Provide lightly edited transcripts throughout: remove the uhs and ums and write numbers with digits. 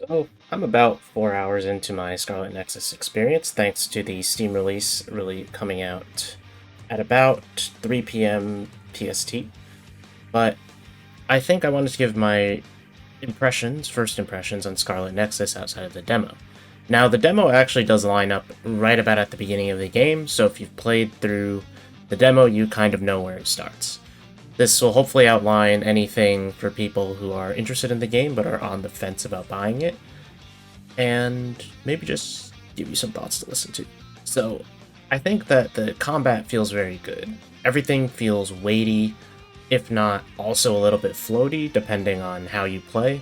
So I'm about 4 hours into my Scarlet Nexus experience, thanks to the Steam release really coming out at about 3 p.m. PST. But I think I wanted to give my first impressions on Scarlet Nexus outside of the demo. Now, the demo actually does line up right about at the beginning of the game, so if you've played through the demo, you kind of know where it starts. This will hopefully outline anything for people who are interested in the game but are on the fence about buying it, and maybe just give you some thoughts to listen to. So, I think that the combat feels very good. Everything feels weighty, if not also a little bit floaty, depending on how you play.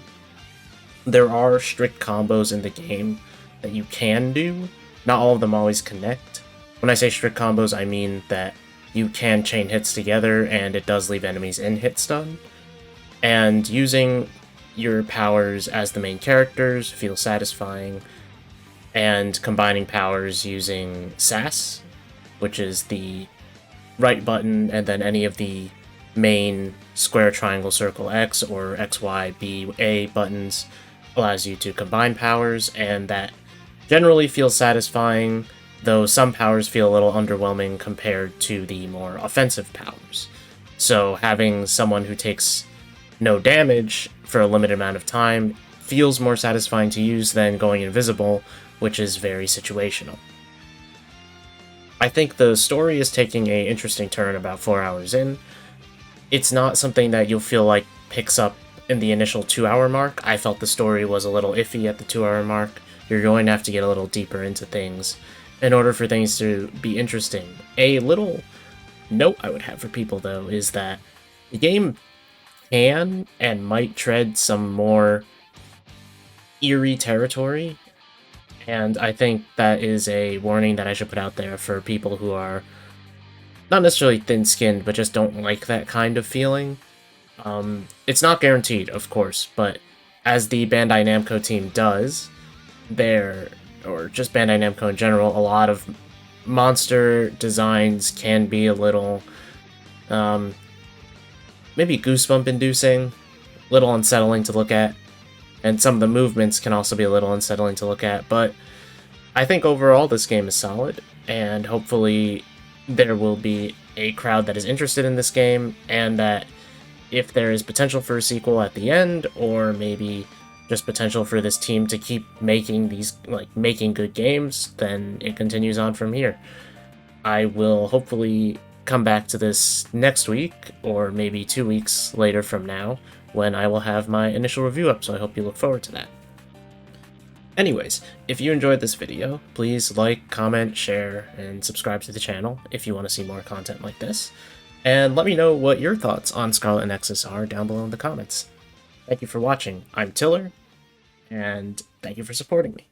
There are strict combos in the game that you can do. Not all of them always connect. When I say strict combos, I mean that you can chain hits together and it does leave enemies in hit stun. And using your powers as the main characters feels satisfying, and combining powers using SAS, which is the right button and then any of the main square, triangle, circle, X or X, Y, B, A buttons, allows you to combine powers, and that generally feels satisfying, though some powers feel a little underwhelming compared to the more offensive powers. So having someone who takes no damage for a limited amount of time feels more satisfying to use than going invisible, which is very situational. I think the story is taking an interesting turn about 4 hours in. It's not something that you'll feel like picks up in the initial 2-hour mark. I felt the story was a little iffy at the 2-hour mark. You're going to have to get a little deeper into things in order for things to be interesting. A little note I would have for people, though, is that the game can and might tread some more eerie territory, and I think that is a warning that I should put out there for people who are not necessarily thin-skinned, but just don't like that kind of feeling. It's not guaranteed, of course, but as the Bandai Namco team does, or just Bandai Namco in general, a lot of monster designs can be a little, maybe goosebump-inducing, a little unsettling to look at, and some of the movements can also be a little unsettling to look at, but I think overall this game is solid, and hopefully there will be a crowd that is interested in this game, and that if there is potential for a sequel at the end, or maybe just potential for this team to keep making making good games, then it continues on from here. I will hopefully come back to this next week, or maybe 2 weeks later from now, when I will have my initial review up, so I hope you look forward to that. Anyways, if you enjoyed this video, please like, comment, share, and subscribe to the channel if you want to see more content like this. And let me know what your thoughts on Scarlet Nexus are down below in the comments. Thank you for watching. I'm Tiller, and thank you for supporting me.